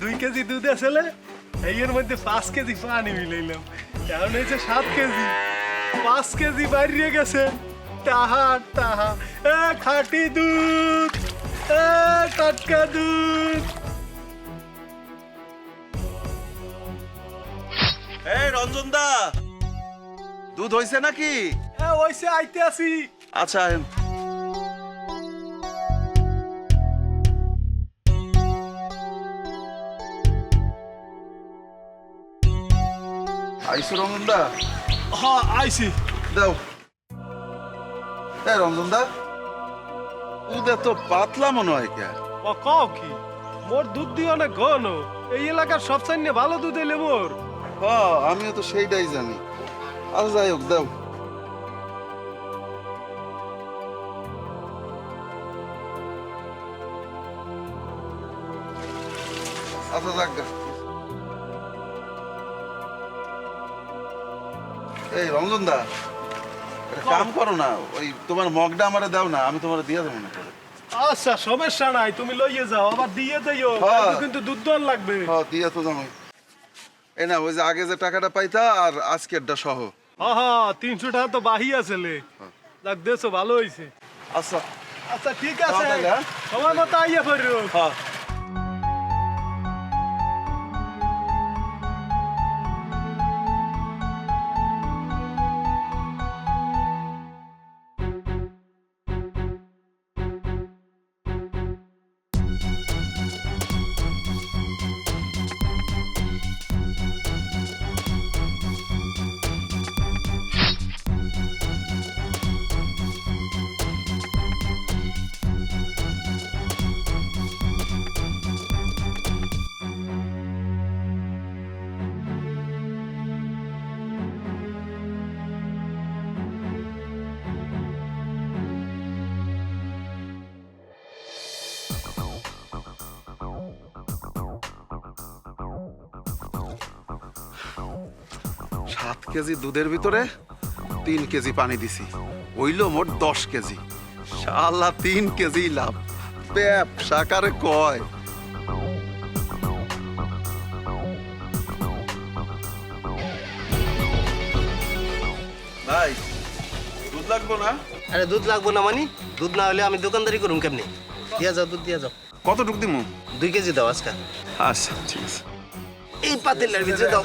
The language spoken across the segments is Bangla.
2 কেজি দুধ আসলে এর মধ্যে 5 কেজি পানি মিলাইলাম, এখন হয়েছে 7 কেজি। 5 কেজি বাইরে গেছে। তাহা তাহা খাঁটি দুধ, টাটকা দুধ। এই রঞ্জন দা, দুধ হইছে নাকি? ওইসে আইতে আসি। আচ্ছা আইসো রঞ্জন দা। হ্যাঁ আইছি। দাও। রঞ্জন দা, দুধ এত পাতলা মনে হয় কে? ও কও কি, মোর দুধ দিয়ে অনেক ঘন, এই এলাকার সবচেয়ে ভালো দুধ এলে মোর। হ্যাঁ, আমিও তো সেইটাই জানি। আর যাই হোক, দাও। আচ্ছা যাক গা। এই রঞ্জন দা, একটা কাম করো না, ওই তোমার মগটা আমারে দাও না, আমি তোমার দিয়ে দেবো না করে। আচ্ছা সমস্যা নাই, তুমি লইয়ে যাও, আবার দিয়ে যাইও, হ্যাঁ। কালকে কিন্তু দুধ দন লাগবে। হ্যাঁ, দিয়ে তো জানো। এই না, ওই যে আগে যে টাকাটা পাইতা আর আজকেরটা সহ। হ্যাঁ 300 টাকা তো বাহি আছে। যাক দেছো ভালো হইছে। আচ্ছা আচ্ছা ঠিক আছে, তাহলে, হ্যাঁ? সময় মতো আইয়া পড়ো। হ্যাঁ। সাত কেজি দুধের ভিতরে 3 কেজি পানি দিছি, হইল মোট 10 কেজি। শালা 3 কেজি লাভ। ব্যবসা কারে কয়। ভাই, দুধ লাগবো না? আরে দুধ লাগবো না মানে? দুধ না হলে আমি দোকানদারি করুম কেমনি? দিয়া যাও, দুধ দিয়া যাও। কতটুক দিমু? 2 কেজি দাও আজকে। আচ্ছা ঠিক আছে। এই পাতিলের ভিতরে দাও,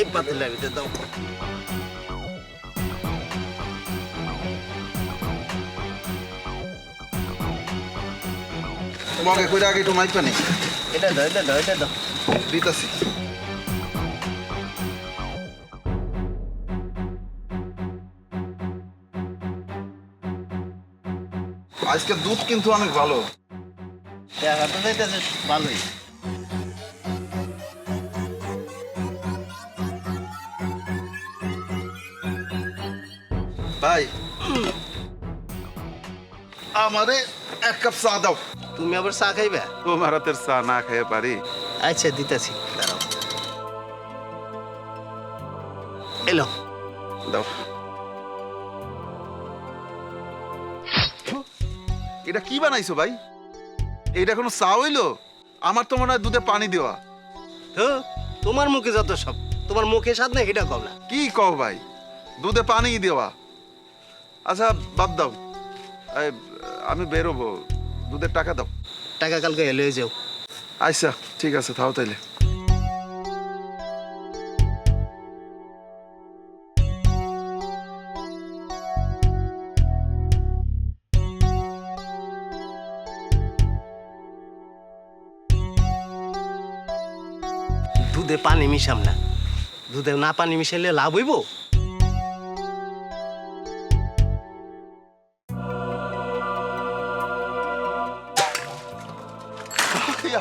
এই পাতিলের ভিতরে দাও। মগে কইরা আগে একটু মাইক পানি এটা দাও, এটা দাও, এটা দাও। দিতাছি। আজকে দুধ কিন্তু অনেক ভালো। দেখা তো যাইতেছে ভালোই। ভাই, আমারে 1 কাপ চা দাও। তুমি আবার চা খাইবে? তোমার হাতের চা না খেয়ে পারি? আচ্ছা দিতেছি, দাঁড়াও। এলো দাও। এটা কি বানাইছো ভাই? এইটা কোনো চা হইলো? আমার তো মনে হয় দুধে পানি দেওয়া। তো তোমার মুখে যত সব, তোমার মুখে স্বাদ না এটা কও না। কি কও ভাই, দুধে পানি দেওয়া? আচ্ছা বাদ দাও, আমি বেরোবো, দুধের টাকা দাও। টাকা কালকে এলে যাও। আচ্ছা ঠিক আছে, থাও তাইলে। দুধে পানি মিশাম না, দুধে না পানি মিশাইলে লাভ হইব?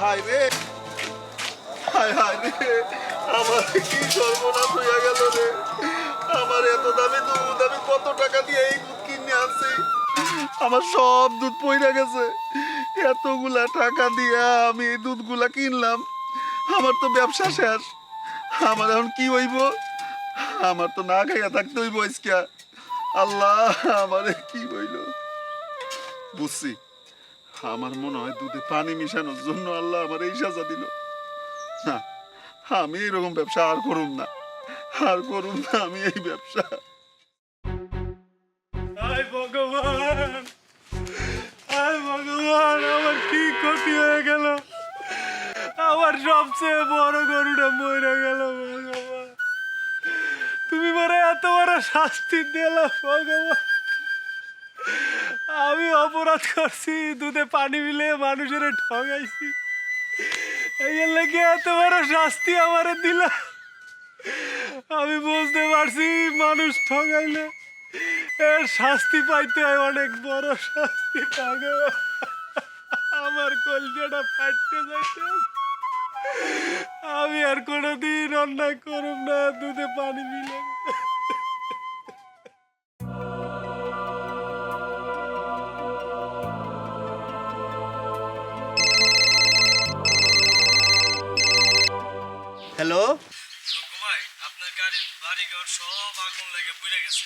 হায় রে, হায় হায় রে, আমার কি সর্বনাশ হইয়া গেল রে। আমার এত দামি দুধ, আমি কত টাকা দিয়ে এই দুধ কিনে আনছি, আমার সব দুধ পইরা গেছে। এতগুলা টাকা দিয়ে আমি এই দুধগুলা কিনলাম, আমার তো ব্যবসা শেষ। আমার এখন কি হইব? আমার তো না খাইয়া থাকতে হইব আজকে। আল্লাহ, আমারে কি হইল? বুঝছি, আমার মনে হয় দুধে পানি মিশানোর জন্য আল্লাহ আমার এই সাজা দিল। না, আমি এরকম ব্যবসা আর করুম না, আর করুম না আমি এই ব্যবসা। হায় ভগবান, হায় ভগবান, আমার কি ক্ষতি হয়ে গেল, আমার সবচেয়ে বড় গরুটা মরে গেল। ভগবান, তুমি মনে এত বড় শাস্তি দিলে ভগবান। আমি অপরাধ করছি, দুধে পানি মিলে মানুষের ঠগাইছি, এই লেগে এত বড় শাস্তি আমারে দিল। আমি বুঝতে পারছি মানুষ ঠগাইলে এর শাস্তি পাইতে হয়, অনেক বড় শাস্তি। ভগবান, আমার কলজাটা ফাটতে যাইতে, আমি আর কোনোদিন অন্যায় করব না, দুধে পানি মিলে। হ্যালো, ভাই, আপনার গাড়ির বাড়িঘর সব আগুন লেগে পুড়ে গেছে।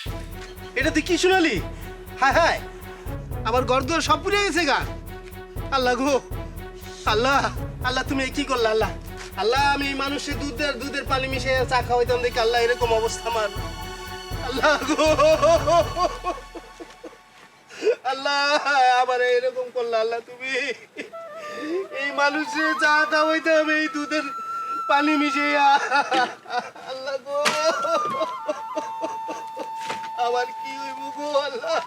এটা তুই কি শুনালি? হায় হায়, আমার ঘর দুয়ার সব পুড়ে গেছে গা। আল্লাহ গো, আল্লাহ, আল্লাহ তুমি এ কি করলে? আল্লাহ, আল্লাহ, আমি এই মানুষের দুধের পানি মিশিয়ে চা খাওয়াইতাম দেখি আল্লাহ এরকম অবস্থা আমার। আল্লাহ গো, আল্লাহ, আবার এরকম করলে আল্লাহ তুমি। এই মানুষের চা খাওয়াইতাম এই দুধের পানি মিশিয়ে। আল্লাহ গো, আবার কি হইব গো আল্লাহ।